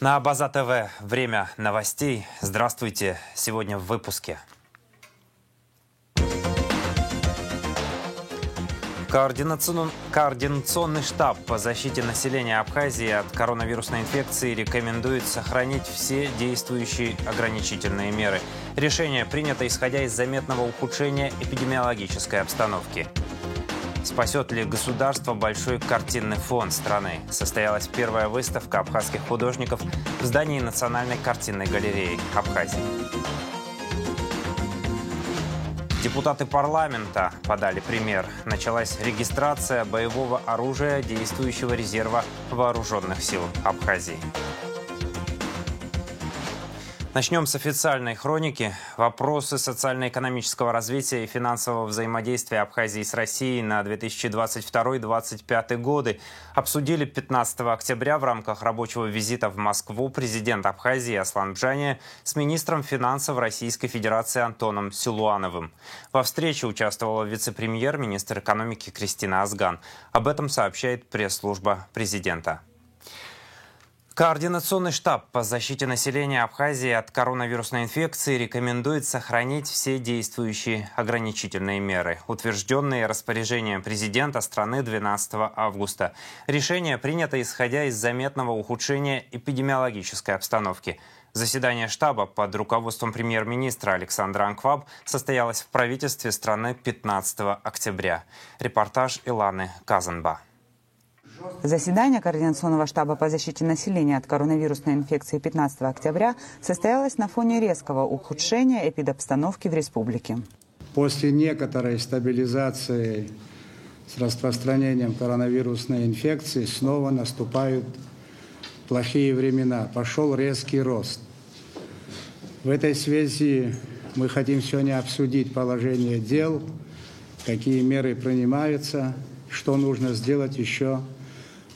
На База ТВ время новостей. Здравствуйте. Сегодня в выпуске. Координационный штаб по защите населения Абхазии от коронавирусной инфекции рекомендует сохранить все действующие ограничительные меры. Решение принято исходя из заметного ухудшения эпидемиологической обстановки. Спасет ли государство большой картинный фонд страны? Состоялась первая выставка абхазских художников в здании Национальной картинной галереи Абхазии. Депутаты парламента подали пример. Началась регистрация боевого оружия действующего резерва вооруженных сил Абхазии. Начнем с официальной хроники. Вопросы социально-экономического развития и финансового взаимодействия Абхазии с Россией на 2022-2025 годы обсудили 15 октября в рамках рабочего визита в Москву президент Абхазии Аслан Бжания с министром финансов Российской Федерации Антоном Силуановым. Во встрече участвовала вице-премьер, министр экономики Кристина Азган. Об этом сообщает пресс-служба президента. Координационный штаб по защите населения Абхазии от коронавирусной инфекции рекомендует сохранить все действующие ограничительные меры, утвержденные распоряжением президента страны 12 августа. Решение принято исходя из заметного ухудшения эпидемиологической обстановки. Заседание штаба под руководством премьер-министра Александра Анкваб состоялось в правительстве страны 15 октября. Репортаж Иланы Казанба. Заседание Координационного штаба по защите населения от коронавирусной инфекции 15 октября состоялось на фоне резкого ухудшения эпидобстановки в республике. После некоторой стабилизации с распространением коронавирусной инфекции снова наступают плохие времена. Пошел резкий рост. В этой связи мы хотим сегодня обсудить положение дел, какие меры принимаются, что нужно сделать еще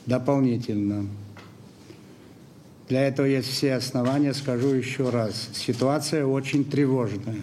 дополнительно. Для этого есть все основания, скажу еще раз. Ситуация очень тревожная.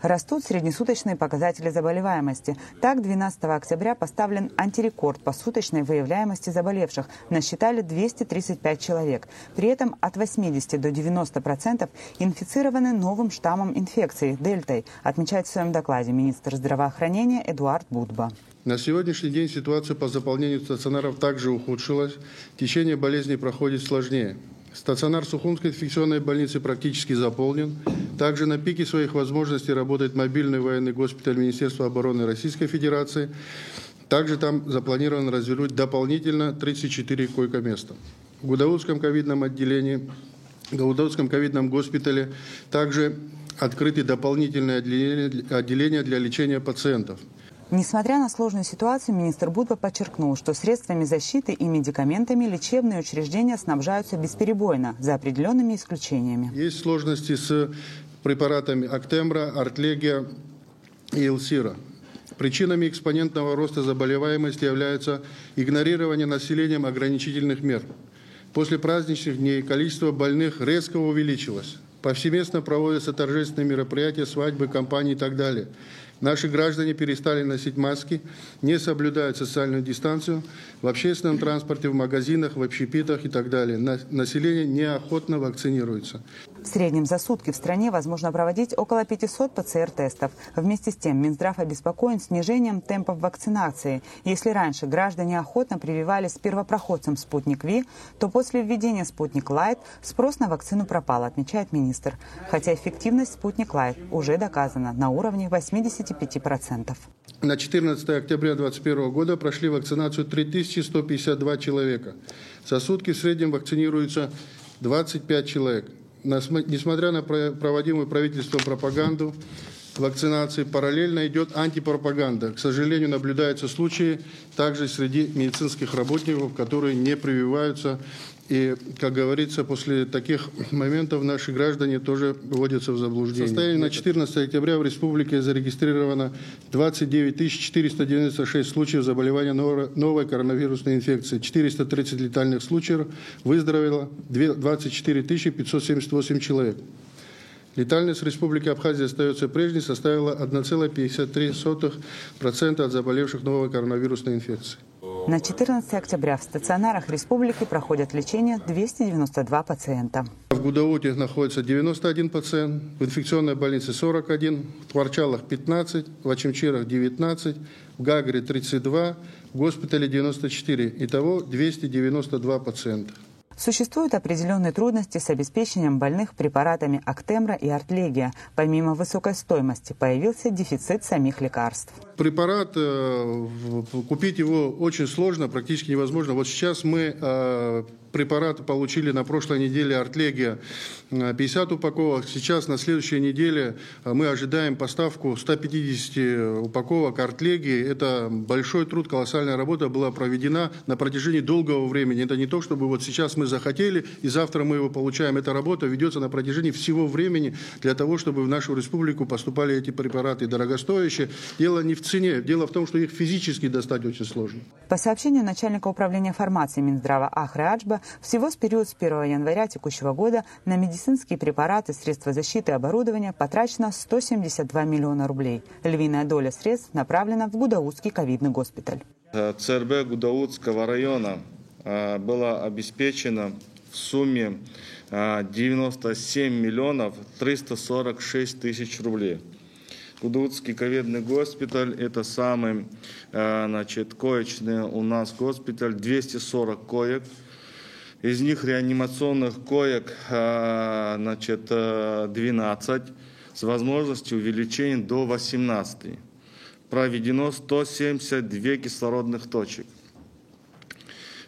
Растут среднесуточные показатели заболеваемости. Так, 12 октября поставлен антирекорд по суточной выявляемости заболевших. Насчитали 235 человек. При этом от 80 до 90% инфицированы новым штаммом инфекции – дельтой, отмечает в своем докладе министр здравоохранения Эдуард Будба. На сегодняшний день ситуация по заполнению стационаров также ухудшилась. Течение болезни проходит сложнее. Стационар Сухумской инфекционной больницы практически заполнен. Также на пике своих возможностей работает мобильный военный госпиталь Министерства обороны Российской Федерации. Также там запланировано развернуть дополнительно 34 койко-места. В Гудаутском ковидном отделении, в Гудаутском ковидном госпитале также открыты дополнительные отделения для лечения пациентов. Несмотря на сложную ситуацию, министр Будба подчеркнул, что средствами защиты и медикаментами лечебные учреждения снабжаются бесперебойно, за определенными исключениями. Есть сложности с препаратами Актемра, Артлегия и Элсира. Причинами экспонентного роста заболеваемости является игнорирование населением ограничительных мер. После праздничных дней количество больных резко увеличилось. Повсеместно проводятся торжественные мероприятия, свадьбы, кампании и так далее. Наши граждане перестали носить маски, не соблюдают социальную дистанцию в общественном транспорте, в магазинах, в общепитах и так далее. Население неохотно вакцинируется. В среднем за сутки в стране возможно проводить около 500 ПЦР-тестов. Вместе с тем Минздрав обеспокоен снижением темпов вакцинации. Если раньше граждане охотно прививались первопроходцам «Спутник Ви», то после введения «Спутник Лайт» спрос на вакцину пропал, отмечает министр. Хотя эффективность «Спутник Лайт» уже доказана на уровне 85%. На 14 октября 2021 года прошли вакцинацию 3152 человека. За сутки в среднем вакцинируется 25 человек. Несмотря на проводимую правительством пропаганду вакцинации, параллельно идет антипропаганда. К сожалению, наблюдаются случаи также среди медицинских работников, которые не прививаются. И, как говорится, после таких моментов наши граждане тоже вводятся в заблуждение. В состоянии на 14 октября в республике зарегистрировано 29 496 случаев заболевания новой коронавирусной инфекцией. 430 летальных случаев, выздоровело 24 578 человек. Летальность в Республике Абхазия остается прежней, составила 1,53% от заболевших новой коронавирусной инфекцией. На 14 октября в стационарах республики проходят лечение 292 пациента. В Гудауте находится 91 пациент, в инфекционной больнице 41, в Творчалах 15, в Ачимчирах 19, в Гагре 32, в госпитале 94. Итого 292 пациента. Существуют определенные трудности с обеспечением больных препаратами Актемра и Артлегия. Помимо высокой стоимости появился дефицит самих лекарств. Препарат, купить его очень сложно, практически невозможно. Вот сейчас мы препараты получили на прошлой неделе Артлегия 50 упаковок. Сейчас на следующей неделе мы ожидаем поставку 150 упаковок Артлегии. Это большой труд, колоссальная работа была проведена на протяжении долгого времени. Это не то, чтобы вот сейчас мы захотели и завтра мы его получаем. Эта работа ведется на протяжении всего времени для того, чтобы в нашу республику поступали эти препараты дорогостоящие. Дело не в цене, дело в том, что их физически достать очень сложно. По сообщению начальника управления фармации Минздрава Ахры Аджба, всего с периода с 1 января текущего года на медицинские препараты, средства защиты и оборудование потрачено 172 миллиона рублей. Львиная доля средств направлена в Гудаутский ковидный госпиталь. ЦРБ Гудаутского района было обеспечено в сумме 97 миллионов 346 тысяч рублей. Гудаутский ковидный госпиталь – это самый коечный у нас госпиталь, 240 коек. Из них реанимационных коек 12 с возможностью увеличения до 18. Проведено 172 кислородных точек.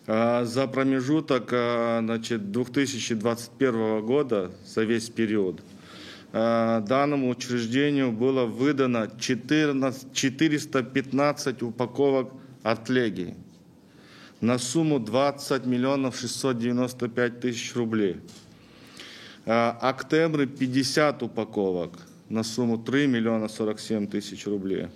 За промежуток 2021 года, за весь период, данному учреждению было выдано 415 упаковок Артлегии на сумму 20 миллионов 695 тысяч рублей. Актемры 50 упаковок на сумму 3 миллиона 47 тысяч рублей.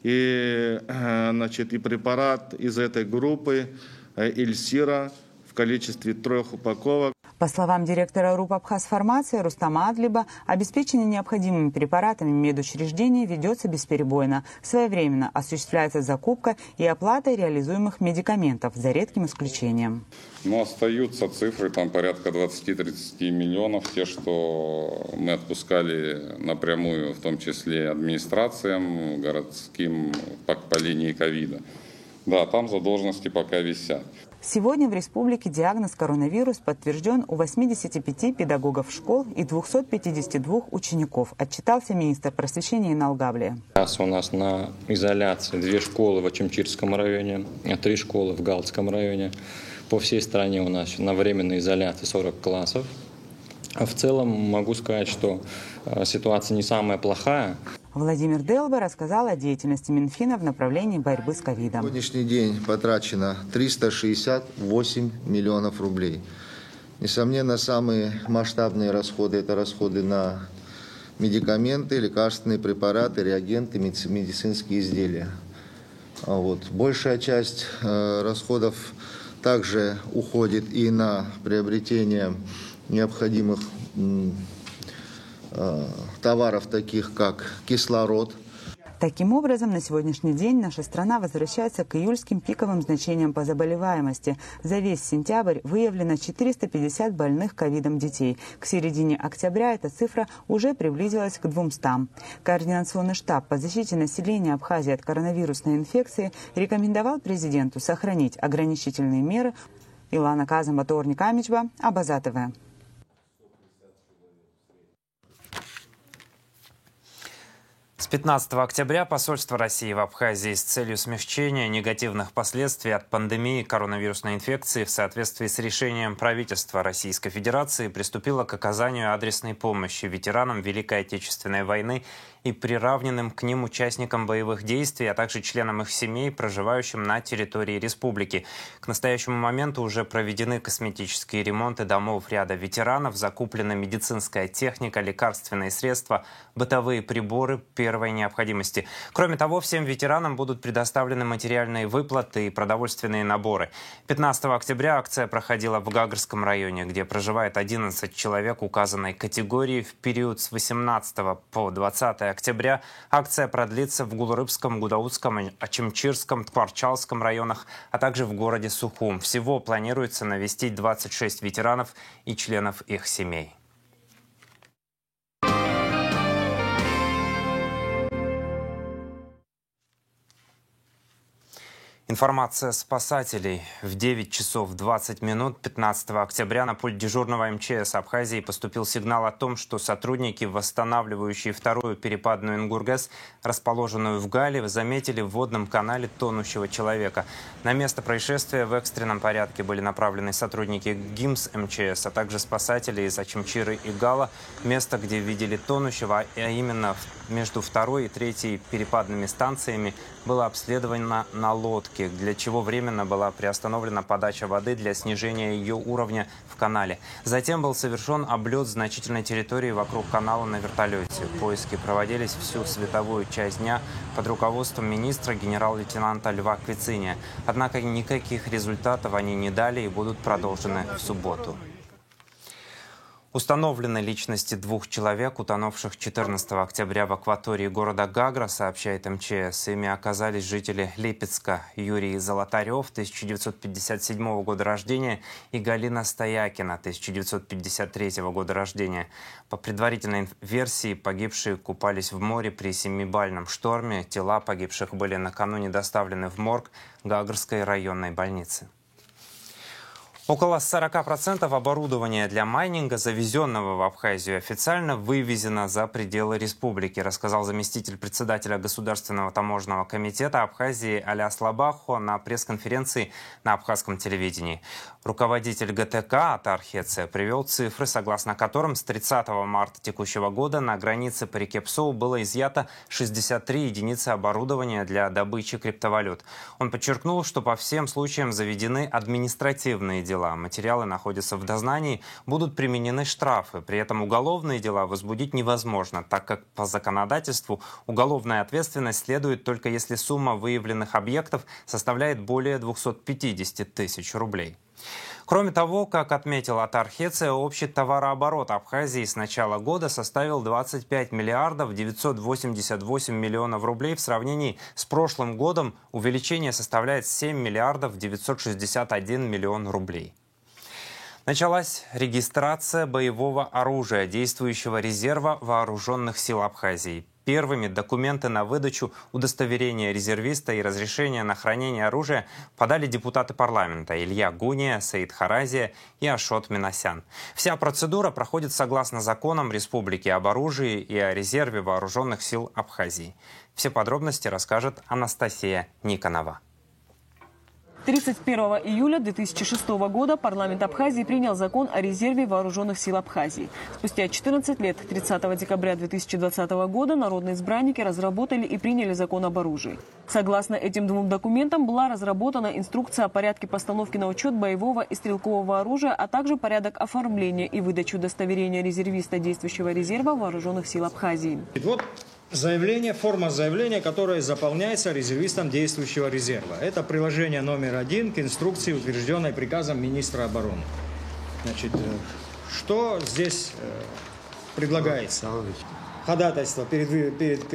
И препарат из этой группы Эльсира в количестве 3 упаковок. По словам директора РУП «Абхазфармация» Рустама Адлиба, обеспечение необходимыми препаратами медучреждений ведется бесперебойно. Своевременно осуществляется закупка и оплата реализуемых медикаментов, за редким исключением. Но остаются цифры, там порядка 20-30 миллионов, те, что мы отпускали напрямую, в том числе администрациям, городским по линии ковида. Да, там задолженности пока висят. Сегодня в республике диагноз коронавирус подтвержден у 85 педагогов школ и 252 учеников, отчитался министр просвещения Инал Габлия. Сейчас у нас на изоляции 2 школы в Ачимчирском районе, 3 школы в Галицком районе. По всей стране у нас на временной изоляции 40 классов. В целом могу сказать, что ситуация не самая плохая. Владимир Делба рассказал о деятельности Минфина в направлении борьбы с ковидом. На сегодняшний день потрачено 368 миллионов рублей. Несомненно, самые масштабные расходы – это расходы на медикаменты, лекарственные препараты, реагенты, медицинские изделия. Большая часть расходов также уходит и на приобретение необходимых товаров, таких как кислород. Таким образом, на сегодняшний день наша страна возвращается к июльским пиковым значениям по заболеваемости. За весь сентябрь выявлено 450 больных ковидом детей. К середине октября эта цифра уже приблизилась к 200. Координационный штаб по защите населения Абхазии от коронавирусной инфекции рекомендовал президенту сохранить ограничительные меры. Илана Казамба, Торник Амичба, Абаза ТВ. С 15 октября посольство России в Абхазии с целью смягчения негативных последствий от пандемии коронавирусной инфекции в соответствии с решением правительства Российской Федерации приступило к оказанию адресной помощи ветеранам Великой Отечественной войны и приравненным к ним участникам боевых действий, а также членам их семей, проживающим на территории республики. К настоящему моменту уже проведены косметические ремонты домов ряда ветеранов, закуплена медицинская техника, лекарственные средства, бытовые приборы первой первой необходимости. Кроме того, всем ветеранам будут предоставлены материальные выплаты и продовольственные наборы. 15 октября акция проходила в Гагарском районе, где проживает 11 человек указанной категории. В период с 18 по 20 октября акция продлится в Гулрыбском, Гудаутском, Ачимчирском, Ткварчалском районах, а также в городе Сухум. Всего планируется навестить 26 ветеранов и членов их семей. Информация спасателей. В 9 часов 20 минут 15 октября на пульт дежурного МЧС Абхазии поступил сигнал о том, что сотрудники, восстанавливающие вторую перепадную Ингургэс, расположенную в Гале, заметили в водном канале тонущего человека. На место происшествия в экстренном порядке были направлены сотрудники ГИМС МЧС, а также спасатели из Ачимчиры и Гала. Место, где видели тонущего, а именно между второй и третьей перепадными станциями, было обследовано на лодке, для чего временно была приостановлена подача воды для снижения ее уровня в канале. Затем был совершен облет значительной территории вокруг канала на вертолете. Поиски проводились всю световую часть дня под руководством министра генерал-лейтенанта Льва Квициния. Однако никаких результатов они не дали и будут продолжены в субботу. Установлены личности 2 человек, утонувших 14 октября в акватории города Гагра, сообщает МЧС. Ими оказались жители Липецка Юрий Золотарев, 1957 года рождения, и Галина Стоякина, 1953 года рождения. По предварительной версии, погибшие купались в море при 7-бальном шторме. Тела погибших были накануне доставлены в морг Гагарской районной больницы. Около 40% оборудования для майнинга, завезенного в Абхазию, официально вывезено за пределы республики, рассказал заместитель председателя Государственного таможенного комитета Абхазии Аляс Лабахо на пресс-конференции на абхазском телевидении. Руководитель ГТК Атар Хеце привел цифры, согласно которым с 30 марта текущего года на границе по реке Псоу было изъято 63 единицы оборудования для добычи криптовалют. Он подчеркнул, что по всем случаям заведены административные дела. Материалы находятся в дознании, будут применены штрафы. При этом уголовные дела возбудить невозможно, так как по законодательству уголовная ответственность следует только если сумма выявленных объектов составляет более 250 тысяч рублей. Кроме того, как отметил Атар Хеце, общий товарооборот Абхазии с начала года составил 25 миллиардов 988 миллионов рублей. В сравнении с прошлым годом увеличение составляет 7 миллиардов 961 миллион рублей. Началась регистрация боевого оружия действующего резерва Вооруженных сил Абхазии. Первыми документы на выдачу удостоверения резервиста и разрешения на хранение оружия подали депутаты парламента Илья Гуния, Саид Харазия и Ашот Минасян. Вся процедура проходит согласно законам Республики об оружии и о резерве Вооруженных сил Абхазии. Все подробности расскажет Анастасия Никонова. 31 июля 2006 года парламент Абхазии принял закон о резерве Вооруженных сил Абхазии. Спустя 14 лет, 30 декабря 2020 года, народные избранники разработали и приняли закон об оружии. Согласно этим 2 документам была разработана инструкция о порядке постановки на учет боевого и стрелкового оружия, а также порядок оформления и выдачи удостоверения резервиста действующего резерва Вооруженных сил Абхазии. Заявление, форма заявления, которая заполняется резервистом действующего резерва. Это приложение номер 1 к инструкции, утвержденной приказом министра обороны. Значит, что здесь предлагается? Ходатайство перед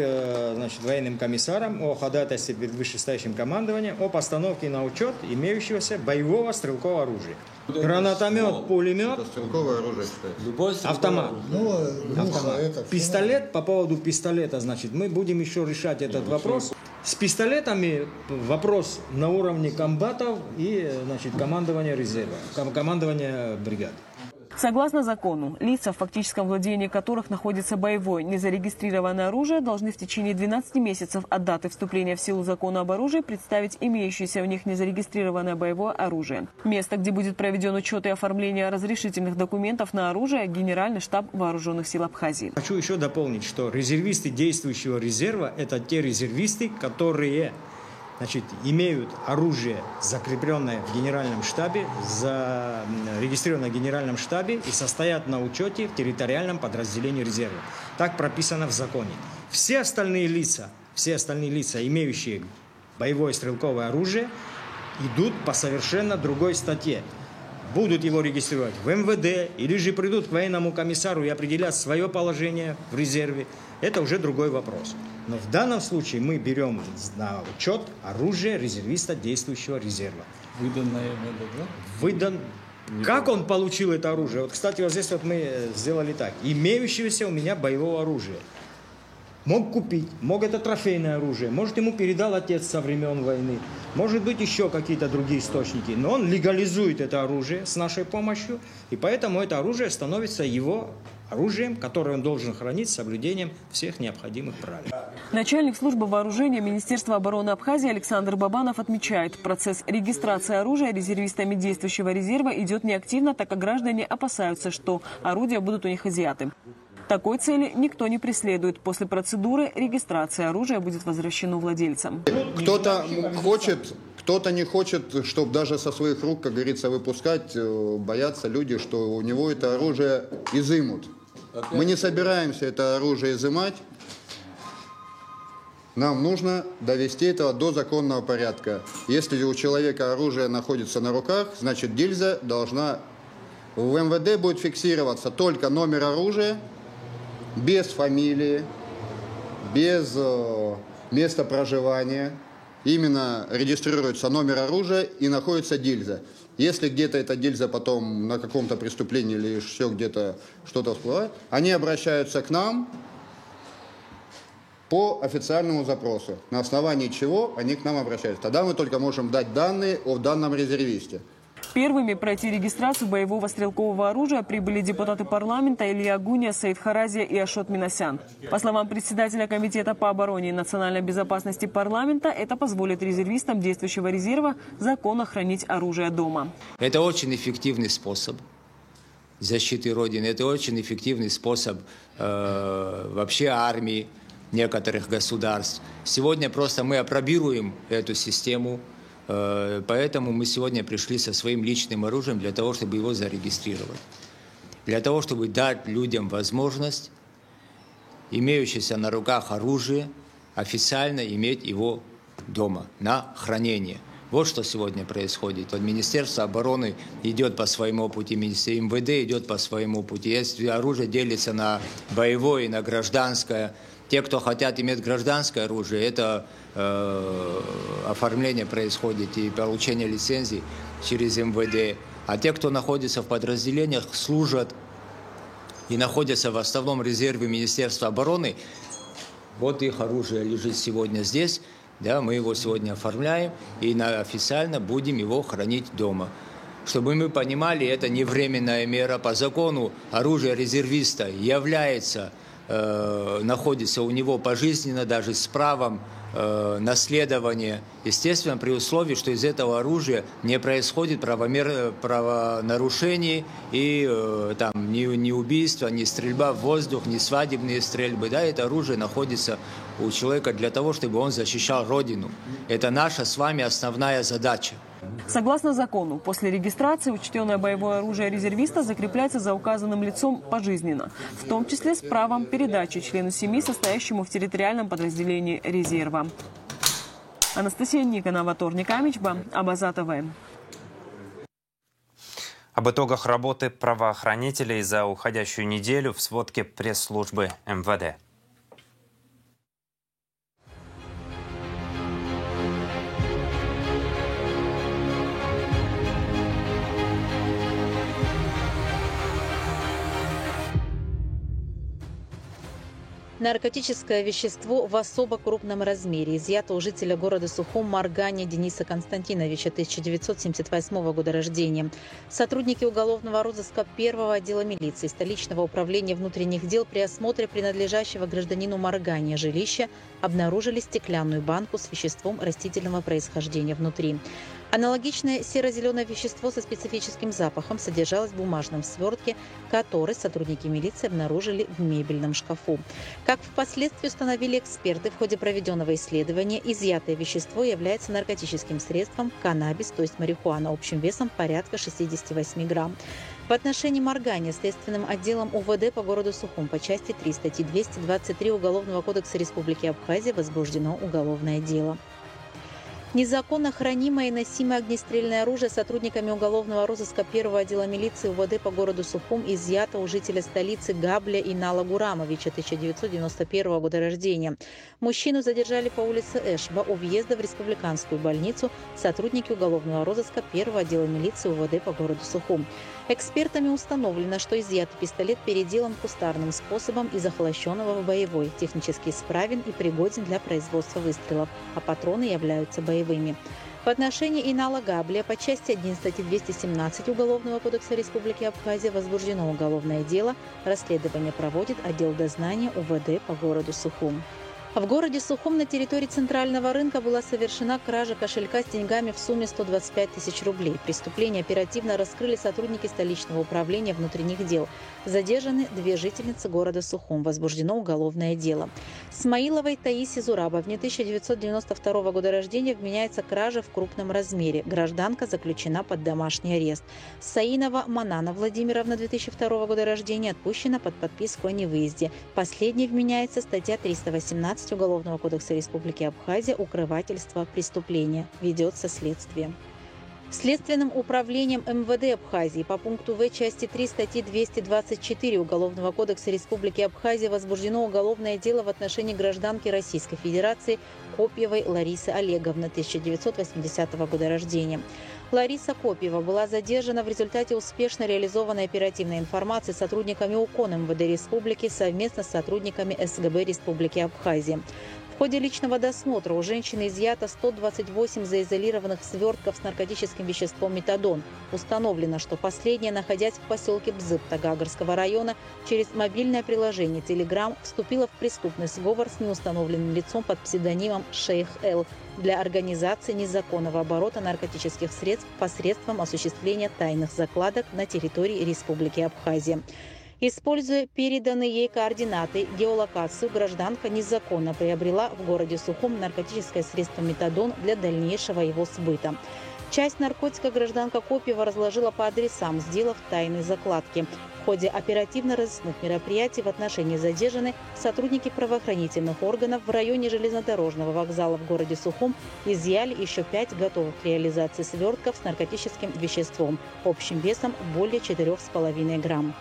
военным комиссаром о ходатайстве перед вышестоящим командованием о постановке на учет имеющегося боевого стрелкового оружия. Гранатомет, пулемет, автомат. Пистолет, по поводу пистолета, значит, мы будем еще решать этот вопрос. С пистолетами вопрос на уровне комбатов и, значит, командования резерва, командования бригад. Согласно закону, лица, в фактическом владении которых находится боевое незарегистрированное оружие, должны в течение 12 месяцев от даты вступления в силу закона об оружии представить имеющееся в них незарегистрированное боевое оружие. Место, где будет проведен учет и оформление разрешительных документов на оружие, Генеральный штаб Вооруженных сил Абхазии. Хочу еще дополнить, что резервисты действующего резерва – это те резервисты, которые, значит, имеют оружие, закрепленное в Генеральном штабе, зарегистрированное в Генеральном штабе и состоят на учете в территориальном подразделении резерва. Так прописано в законе. Все остальные лица, имеющие боевое стрелковое оружие, идут по совершенно другой статье. Будут его регистрировать в МВД или же придут к военному комиссару и определят свое положение в резерве. Это уже другой вопрос. Но в данном случае мы берем на учет оружие резервиста действующего резерва. Выданное МВД, да? Как он получил это оружие? Вот, кстати, вот здесь вот мы сделали так. Имеющегося у меня боевого оружия. Мог купить, мог это трофейное оружие, может ему передал отец со времен войны, может быть еще какие-то другие источники, но он легализует это оружие с нашей помощью, и поэтому это оружие становится его оружием, которое он должен хранить с соблюдением всех необходимых правил. Начальник службы вооружения Министерства обороны Абхазии Александр Бабанов отмечает, процесс регистрации оружия резервистами действующего резерва идет неактивно, так как граждане опасаются, что орудия будут у них изъяты. Такой цели никто не преследует. После процедуры регистрации оружия будет возвращено владельцам. Кто-то хочет, кто-то не хочет, чтобы даже со своих рук, как говорится, выпускать. Боятся люди, что у него это оружие изымут. Мы не собираемся это оружие изымать. Нам нужно довести это до законного порядка. Если у человека оружие находится на руках, значит гильза должна... В МВД будет фиксироваться только номер оружия, без фамилии, без места проживания. Именно регистрируется номер оружия и находится гильза. Если где-то эта гильза потом на каком-то преступлении или все где-то что-то всплывает, они обращаются к нам по официальному запросу. На основании чего они к нам обращаются. Тогда мы только можем дать данные о данном резервисте. Первыми пройти регистрацию боевого стрелкового оружия прибыли депутаты парламента Илья Гуня, Саид Харазия и Ашот Минасян. По словам председателя Комитета по обороне и национальной безопасности парламента, это позволит резервистам действующего резерва законно хранить оружие дома. Это очень эффективный способ защиты Родины, это очень эффективный способ вообще армии некоторых государств. Сегодня просто мы опробируем эту систему. Поэтому мы сегодня пришли со своим личным оружием для того, чтобы его зарегистрировать. Для того, чтобы дать людям возможность, имеющееся на руках оружие, официально иметь его дома на хранение. Вот что сегодня происходит. Министерство обороны идет по своему пути, МВД идет по своему пути. Если оружие делится на боевое и на гражданское, те, кто хотят иметь гражданское оружие, это оформление происходит и получение лицензий через МВД. А те, кто находится в подразделениях, служат и находятся в основном резерве Министерства обороны, вот их оружие лежит сегодня здесь, да, мы его сегодня оформляем и официально будем его хранить дома. Чтобы мы понимали, это не временная мера. По закону оружие резервиста находится у него пожизненно, даже с правом наследования, естественно, при условии, что из этого оружия не происходит правонарушений и ни убийства, ни стрельба в воздух, ни свадебные стрельбы. Да, это оружие находится у человека для того, чтобы он защищал Родину. Это наша с вами основная задача. Согласно закону, после регистрации учтенное боевое оружие резервиста закрепляется за указанным лицом пожизненно, в том числе с правом передачи члену семьи, состоящему в территориальном подразделении резерва. Анастасия Никонова, Торник Амичба, Абаза ТВ. Об итогах работы правоохранителей за уходящую неделю в сводке пресс-службы МВД. Наркотическое вещество в особо крупном размере изъято у жителя города Сухум Маргани Дениса Константиновича, 1978 года рождения. Сотрудники уголовного розыска первого отдела милиции столичного управления внутренних дел при осмотре принадлежащего гражданину Маргани жилища обнаружили стеклянную банку с веществом растительного происхождения внутри. Аналогичное серо-зеленое вещество со специфическим запахом содержалось в бумажном свертке, который сотрудники милиции обнаружили в мебельном шкафу. Как впоследствии установили эксперты в ходе проведенного исследования, изъятое вещество является наркотическим средством каннабис, то есть марихуана, общим весом порядка 68 грамм. В отношении Маргани следственным отделом УВД по городу Сухум по части 3 статьи 223 Уголовного кодекса Республики Абхазия возбуждено уголовное дело. Незаконно хранимое и носимое огнестрельное оружие сотрудниками уголовного розыска первого отдела милиции УВД по городу Сухум изъято у жителя столицы Габля Инала Гурамовича, 1991 года рождения. Мужчину задержали по улице Эшба у въезда в республиканскую больницу сотрудники уголовного розыска первого отдела милиции УВД по городу Сухум. Экспертами установлено, что изъятый пистолет переделан кустарным способом из охлащенного в боевой, технически исправен и пригоден для производства выстрелов, а патроны являются боевыми. В отношении Инала Габля по части 1 статьи 217 Уголовного кодекса Республики Абхазия возбуждено уголовное дело. Расследование проводит отдел дознания УВД по городу Сухум. В городе Сухум на территории центрального рынка была совершена кража кошелька с деньгами в сумме 125 тысяч рублей. Преступление оперативно раскрыли сотрудники столичного управления внутренних дел. Задержаны 2 жительницы города Сухум. Возбуждено уголовное дело. Смаиловой Таисе Зурабовне, 1992 года рождения, вменяется кража в крупном размере. Гражданка заключена под домашний арест. Саинова Манана Владимировна, 2002 года рождения, отпущена под подписку о невыезде. Последней вменяется статья 318 Уголовного кодекса Республики Абхазия «Укрывательство преступления». Ведется следствие. Следственным управлением МВД Абхазии по пункту В части 3 статьи 224 Уголовного кодекса Республики Абхазия возбуждено уголовное дело в отношении гражданки Российской Федерации Копьевой Ларисы Олеговны, 1980 года рождения. Лариса Копьева была задержана в результате успешно реализованной оперативной информации сотрудниками УКОН МВД Республики совместно с сотрудниками СГБ Республики Абхазия. В ходе личного досмотра у женщины изъято 128 заизолированных свертков с наркотическим веществом метадон. Установлено, что последняя, находясь в поселке Бзып Тагагарского района, через мобильное приложение Telegram вступила в преступный сговор с неустановленным лицом под псевдонимом Шейх Л для организации незаконного оборота наркотических средств посредством осуществления тайных закладок на территории Республики Абхазия. Используя переданные ей координаты, геолокацию, гражданка незаконно приобрела в городе Сухум наркотическое средство метадон для дальнейшего его сбыта. Часть наркотика гражданка Копьева разложила по адресам, сделав тайные закладки. В ходе оперативно-розыскных мероприятий в отношении задержанной сотрудники правоохранительных органов в районе железнодорожного вокзала в городе Сухум изъяли еще 5 готовых к реализации свертков с наркотическим веществом общим весом более 4,5 грамм.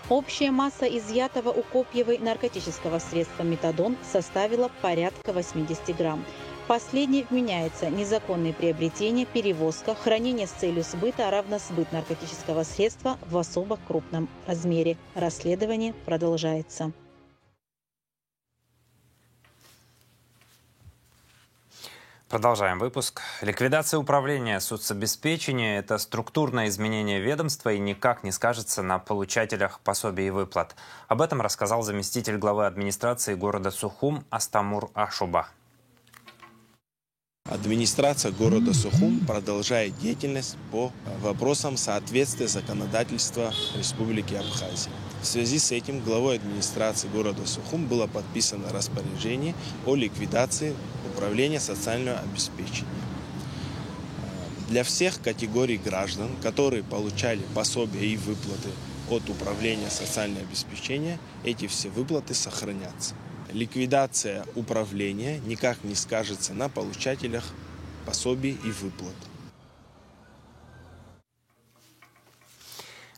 Общая масса изъятого у Копьевой наркотического средства метадон составила порядка 80 грамм. Последней вменяется незаконное приобретение, перевозка, хранение с целью сбыта, а равно сбыт наркотического средства в особо крупном размере. Расследование продолжается. Продолжаем выпуск. Ликвидация управления соцобеспечения – это структурное изменение ведомства и никак не скажется на получателях пособий и выплат. Об этом рассказал заместитель главы администрации города Сухум Астамур Ашуба. Администрация города Сухум продолжает деятельность по вопросам соответствия законодательства Республики Абхазия. В связи с этим главой администрации города Сухум было подписано распоряжение о ликвидации управления социального обеспечения. Для всех категорий граждан, которые получали пособия и выплаты от управления социального обеспечения, эти все выплаты сохранятся. Ликвидация управления никак не скажется на получателях пособий и выплат.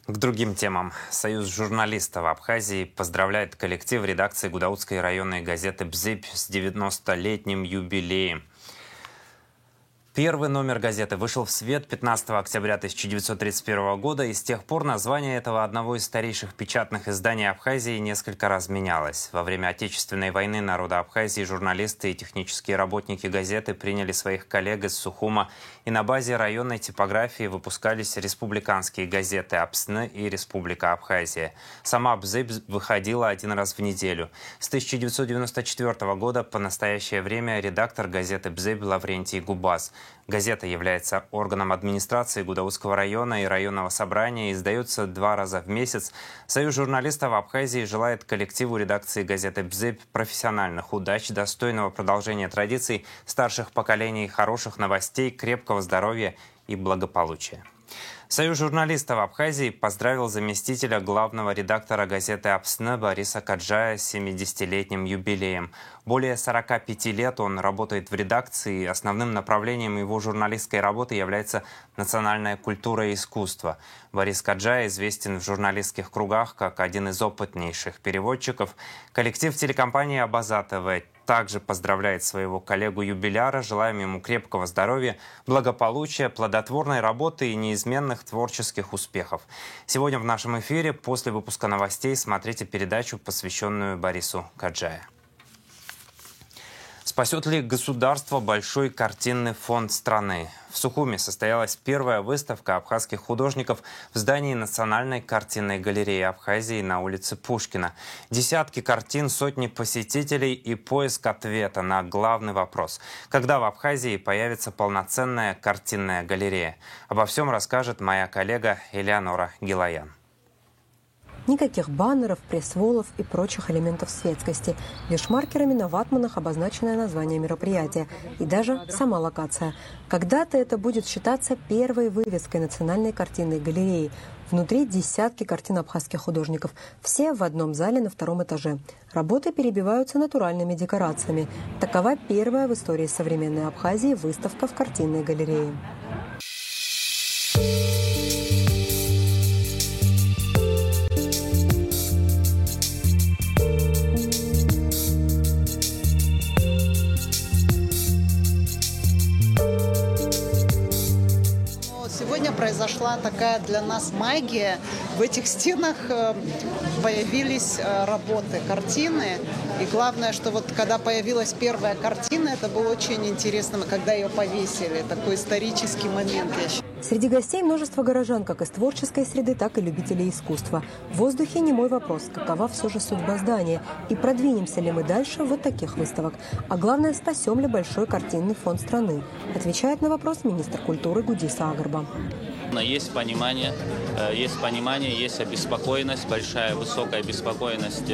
К другим темам. Союз журналистов Абхазии поздравляет коллектив редакции Гудаутской районной газеты «Бзып» с 90-летним юбилеем. Первый номер газеты вышел в свет 15 октября 1931 года, и с тех пор название этого одного из старейших печатных изданий Абхазии несколько раз менялось. Во время Отечественной войны народа Абхазии журналисты и технические работники газеты приняли своих коллег из Сухума, и на базе районной типографии выпускались республиканские газеты «Апсны» и «Республика Абхазия». Сама «Бзып» выходила один раз в неделю. С 1994 года по настоящее время редактор газеты «Бзып» Лаврентий Губас. Газета является органом администрации Гудаутского района и районного собрания и издается 2 раза в месяц. Союз журналистов Абхазии желает коллективу редакции газеты «Бзып» профессиональных удач, достойного продолжения традиций старших поколений, хороших новостей, крепкого здоровья и благополучия. Союз журналистов Абхазии поздравил заместителя главного редактора газеты «Апсны» Бориса Каджая с 70-летним юбилеем. Более 45 лет он работает в редакции. Основным направлением его журналистской работы является национальная культура и искусство. Борис Каджай известен в журналистских кругах как один из опытнейших переводчиков. Коллектив телекомпании «Абаза ТВ» также поздравляет своего коллегу-юбиляра. Желаем ему крепкого здоровья, благополучия, плодотворной работы и неизменных творческих успехов. Сегодня в нашем эфире после выпуска новостей смотрите передачу, посвященную Борису Каджаю. Спасет ли государство большой картинный фонд страны? В Сухуме состоялась первая выставка абхазских художников в здании Национальной картинной галереи Абхазии на улице Пушкина. Десятки картин, сотни посетителей и поиск ответа на главный вопрос. Когда в Абхазии появится полноценная картинная галерея? Обо всем расскажет моя коллега Элеонора Гилаян. Никаких баннеров, пресс-волов и прочих элементов светскости. Лишь маркерами на ватманах обозначенное название мероприятия и даже сама локация. Когда-то это будет считаться первой вывеской Национальной картинной галереи. Внутри десятки картин абхазских художников. Все в одном зале на втором этаже. Работы перебиваются натуральными декорациями. Такова первая в истории современной Абхазии выставка в картинной галерее. Произошла такая для нас магия. В этих стенах появились работы, картины. И главное, что вот когда появилась первая картина, это было очень интересно, когда ее повесили. Такой исторический момент, я считаю. Среди гостей множество горожан, как из творческой среды, так и любителей искусства. В воздухе немой вопрос, какова все же судьба здания и продвинемся ли мы дальше вот таких выставок. А главное, спасем ли большой картинный фонд страны, отвечает на вопрос министр культуры Гудиса Агарба. Есть понимание, есть обеспокоенность, большая, высокая обеспокоенность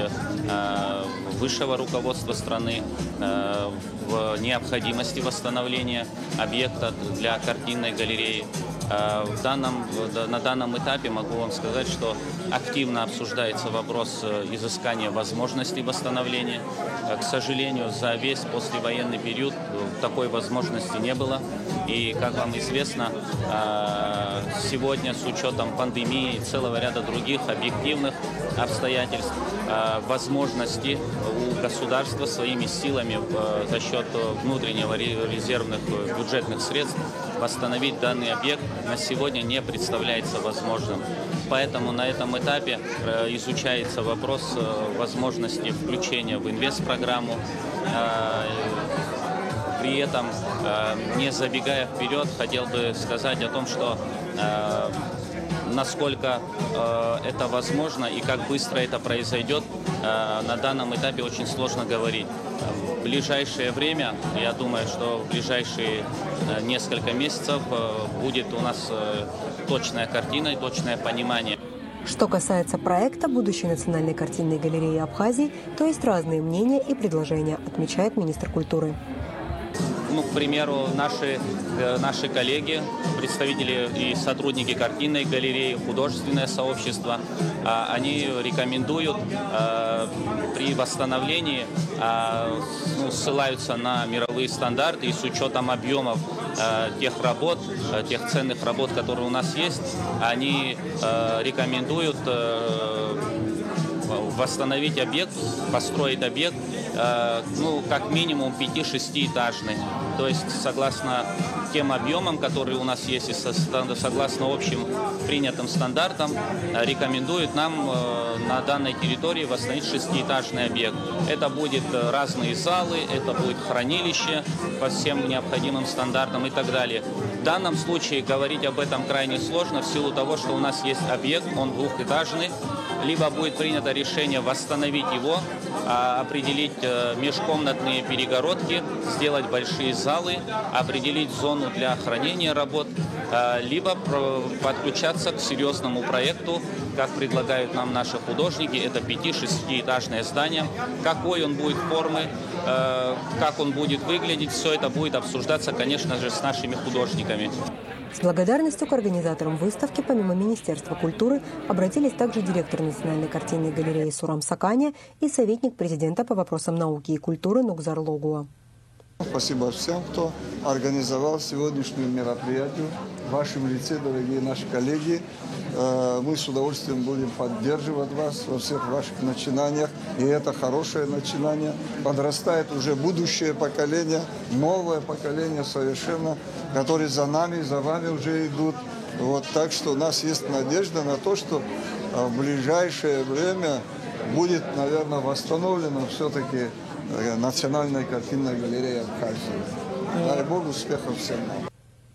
высшего руководства страны в необходимости восстановления объекта для картинной галереи. На данном этапе могу вам сказать, что активно обсуждается вопрос изыскания возможностей восстановления. К сожалению, за весь послевоенный период такой возможности не было. И, как вам известно, сегодня с учетом пандемии и целого ряда других объективных обстоятельств, возможности у государства своими силами за счет внутреннего резервных бюджетных средств восстановить данный объект на сегодня не представляется возможным. Поэтому на этом этапе изучается вопрос возможности включения в инвестпрограмму. При этом, не забегая вперед, хотел бы сказать о том, что насколько это возможно и как быстро это произойдет, на данном этапе очень сложно говорить. В ближайшее время, я думаю, что в ближайшие несколько месяцев будет у нас точная картина и точное понимание. Что касается проекта будущей Национальной картинной галереи Абхазии, то есть разные мнения и предложения, отмечает министр культуры. К примеру, наши коллеги, представители и сотрудники картинной галереи, художественное сообщество, они рекомендуют при восстановлении, ссылаются на мировые стандарты и с учетом объемов тех работ, тех ценных работ, которые у нас есть, они рекомендуют восстановить объект, построить объект, как минимум 5-6-этажный. То есть, согласно тем объемам, которые у нас есть, и согласно общим принятым стандартам, рекомендуют нам на данной территории восстановить 6-этажный объект. Это будет разные залы, это будет хранилище по всем необходимым стандартам и так далее. В данном случае говорить об этом крайне сложно в силу того, что у нас есть объект, он двухэтажный, либо будет принято решение восстановить его, определить межкомнатные перегородки, сделать большие залы, определить зону для хранения работ, либо подключаться к серьезному проекту, как предлагают нам наши художники. Это 5-6-этажное здание. Какой он будет формы, как он будет выглядеть, все это будет обсуждаться, конечно же, с нашими художниками. С благодарностью к организаторам выставки, помимо Министерства культуры, обратились также директор Национальной картинной галереи Сурам Саканя и советник президента по вопросам науки и культуры Нугзар Логуа. Спасибо всем, кто организовал сегодняшнее мероприятие. В вашем лице, дорогие наши коллеги, мы с удовольствием будем поддерживать вас во всех ваших начинаниях. И это хорошее начинание. Подрастает уже будущее поколение, новое поколение совершенно, которые за нами, за вами уже идут. Вот, так что у нас есть надежда на то, что в ближайшее время будет, наверное, восстановлена все-таки Национальная картинная галерея Абхазии. Дай Бог успехов всем нам.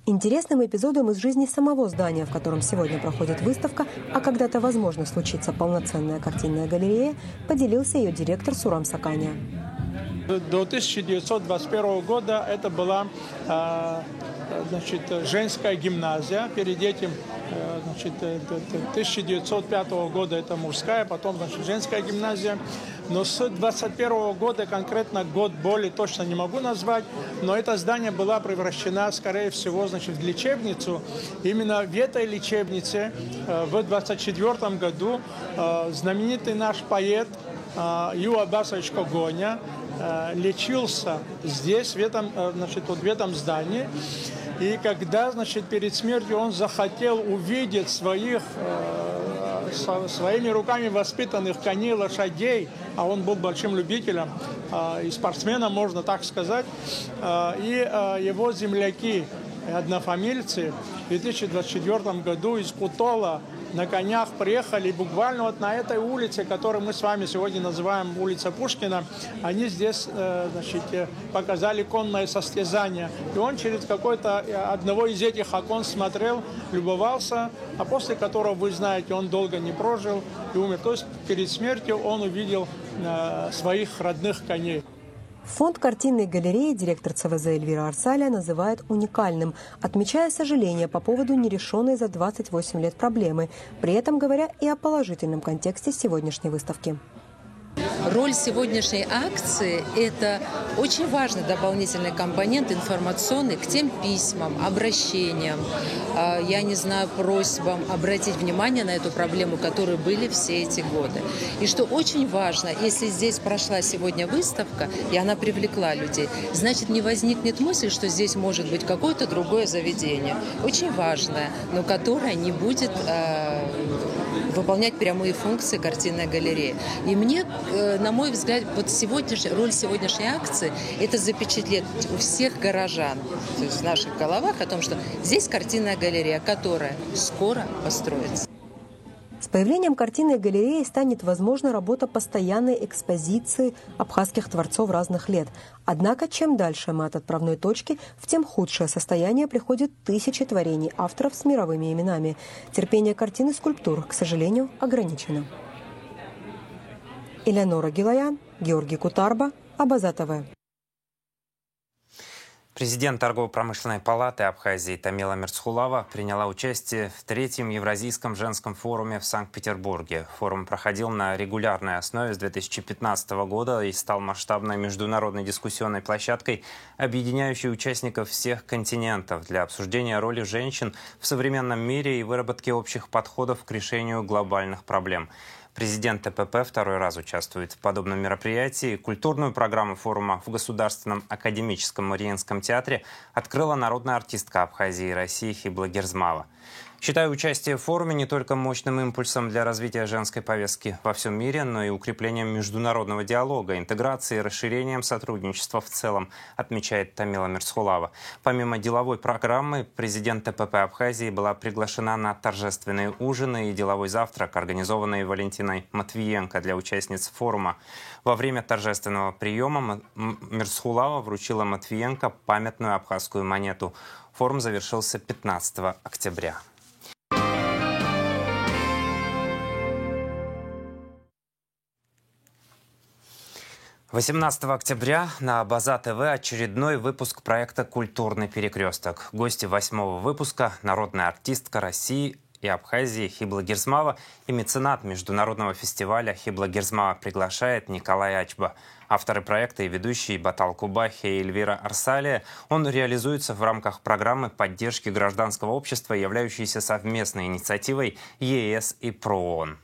Интересным эпизодом из жизни самого здания, в котором сегодня проходит выставка, а когда-то, возможно, случится полноценная картинная галерея, поделился ее директор Сурам Саканя. До 1921 года это была женская гимназия. Перед этим, 1905 года это мужская, потом женская гимназия. Но с 1921 года, конкретно год более точно не могу назвать, но это здание было превращено, скорее всего, в лечебницу. Именно в этой лечебнице в 1924 году знаменитый наш поэт Юа Аббасович Когоня лечился здесь, в этом здании. И когда, перед смертью он захотел увидеть своими руками воспитанных коней, лошадей, а он был большим любителем и спортсменом, можно так сказать, и его земляки, однофамильцы, в 2024 из Путола на конях приехали, буквально на этой улице, которую мы с вами сегодня называем улица Пушкина, они здесь показали конное состязание. И он через одного из этих окон смотрел, любовался, а после которого, вы знаете, он долго не прожил и умер. То есть перед смертью он увидел своих родных коней. Фонд картинной галереи директор ЦВЗ Эльвира Арсалия называет уникальным, отмечая сожаление по поводу нерешенной за 28 лет проблемы, при этом говоря и о положительном контексте сегодняшней выставки. Роль сегодняшней акции – это очень важный дополнительный компонент информационный к тем письмам, обращениям, просьбам обратить внимание на эту проблему, которые были все эти годы. И что очень важно, если здесь прошла сегодня выставка, и она привлекла людей, значит, не возникнет мысль, что здесь может быть какое-то другое заведение, очень важное, но которое не будет выполнять прямые функции картинной галереи. И мне, на мой взгляд, роль сегодняшней акции – это запечатлеть у всех горожан, то есть в наших головах, о том, что здесь картинная галерея, которая скоро построится. С появлением картинной галереи станет возможна работа постоянной экспозиции абхазских творцов разных лет. Однако, чем дальше мы от отправной точки, в тем худшее состояние приходят тысячи творений авторов с мировыми именами. Терпение картин и скульптур, к сожалению, ограничено. Элеонора Гилаян, Георгий Кутарба, Абаза ТВ. Президент Торгово-промышленной палаты Абхазии Тамила Мирцхулава приняла участие в 3-м Евразийском женском форуме в Санкт-Петербурге. Форум проходил на регулярной основе с 2015 года и стал масштабной международной дискуссионной площадкой, объединяющей участников всех континентов для обсуждения роли женщин в современном мире и выработки общих подходов к решению глобальных проблем. Президент ТПП второй раз участвует в подобном мероприятии. Культурную программу форума в Государственном академическом Мариинском театре открыла народная артистка Абхазии и России Хибла Герзмава. Считаю участие в форуме не только мощным импульсом для развития женской повестки во всем мире, но и укреплением международного диалога, интеграции и расширением сотрудничества в целом, отмечает Тамила Мирцхулава. Помимо деловой программы, президент ТПП Абхазии была приглашена на торжественные ужины и деловой завтрак, организованный Валентиной Матвиенко для участниц форума. Во время торжественного приема Мирцхулава вручила Матвиенко памятную абхазскую монету. Форум завершился 15 октября. 18 октября на Абаза ТВ очередной выпуск проекта «Культурный перекресток». Гости 8-го выпуска – народная артистка России и Абхазии Хибла Гирзмава и меценат международного фестиваля Хибла Гирзмава приглашает Николай Ачба. Авторы проекта и ведущий Батал Кубахи и Эльвира Арсалия. Он реализуется в рамках программы поддержки гражданского общества, являющейся совместной инициативой ЕС и ПРООН.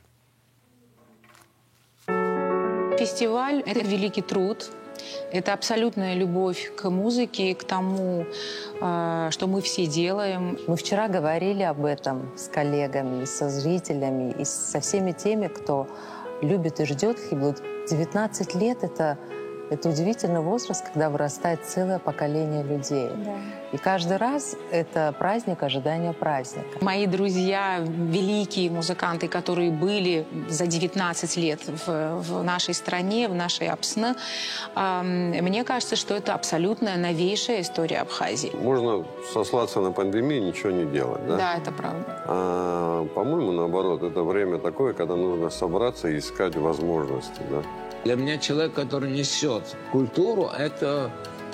Фестиваль – это великий труд. Это абсолютная любовь к музыке, к тому, что мы все делаем. Мы вчера говорили об этом с коллегами, со зрителями и со всеми теми, кто любит и ждет Хиблу. 19 лет – это удивительный возраст, когда вырастает целое поколение людей. Да. И каждый раз это праздник ожидания праздника. Мои друзья, великие музыканты, которые были за 19 лет в нашей стране, в нашей Апсны, мне кажется, что это абсолютная новейшая история Абхазии. Можно сослаться на пандемию, ничего не делать, да? Да, это правда. По-моему, наоборот, это время такое, когда нужно собраться и искать возможности, да? Для меня человек, который несет культуру, это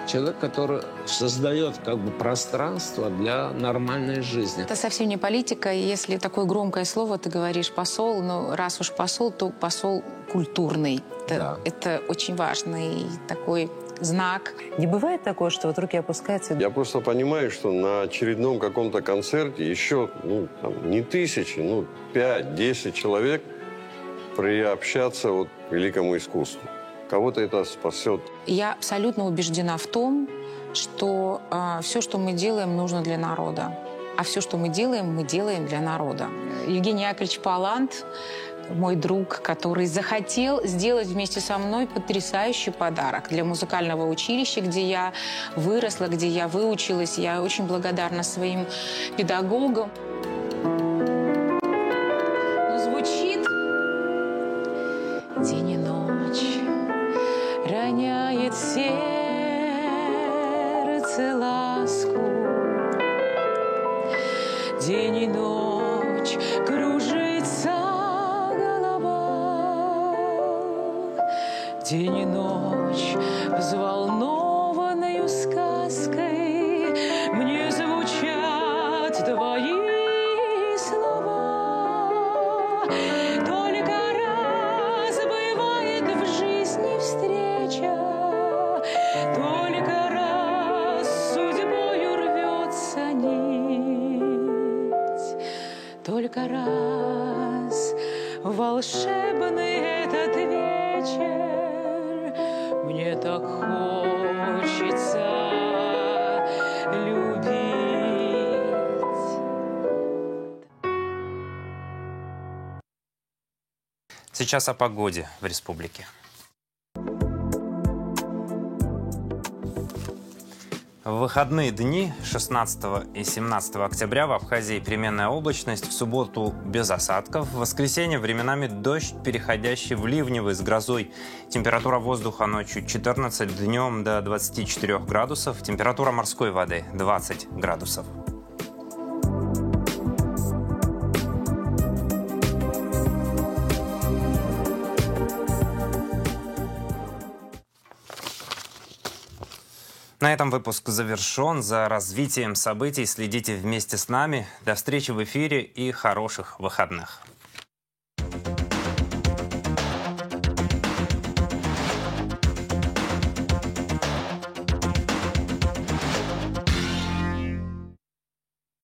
человек, который создает как бы пространство для нормальной жизни. Это совсем не политика. Если такое громкое слово ты говоришь «посол», но раз уж посол, то посол культурный. Это очень важный такой знак. Не бывает такое, что вот руки опускаются? Я просто понимаю, что на очередном каком-то концерте еще не тысячи, 5-10 человек приобщаться к великому искусству. Кого-то это спасет. Я абсолютно убеждена в том, что все, что мы делаем, нужно для народа. А все, что мы делаем для народа. Евгений Яковлевич Палант, мой друг, который захотел сделать вместе со мной потрясающий подарок для музыкального училища, где я выросла, где я выучилась. Я очень благодарна своим педагогам. День и ночь роняет сердце ласку. День и ночь кружится голова. День и ночь взволнованною сказкой мне звучат твои слова. Встреча, только раз судьбою рвется нить, только раз волшебный этот вечер, мне так хочется любить. Сейчас о погоде в республике. В выходные дни 16 и 17 октября в Абхазии переменная облачность, в субботу без осадков, в воскресенье временами дождь, переходящий в ливневый с грозой. Температура воздуха ночью 14, днем до 24 градусов, температура морской воды 20 градусов. На этом выпуск завершен. За развитием событий следите вместе с нами. До встречи в эфире и хороших выходных.